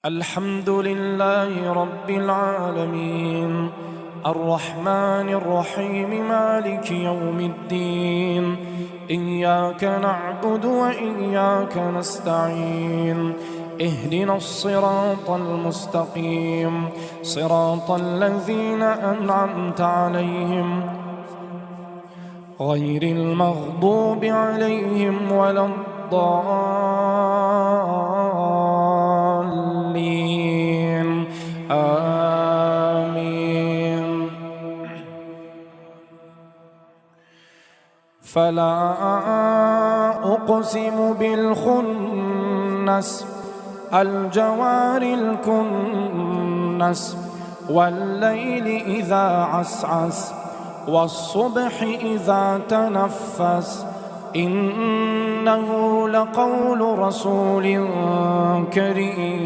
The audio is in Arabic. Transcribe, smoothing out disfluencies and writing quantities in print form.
الحمد لله رب العالمين الرحمن الرحيم مالك يوم الدين إياك نعبد وإياك نستعين اهدنا الصراط المستقيم صراط الذين أنعمت عليهم غير المغضوب عليهم ولا الضالين آمين. فلا أقسم بالخنس الجوار الكنس والليل إذا عسعس والصبح إذا تنفس إنه لقول رسول كريم.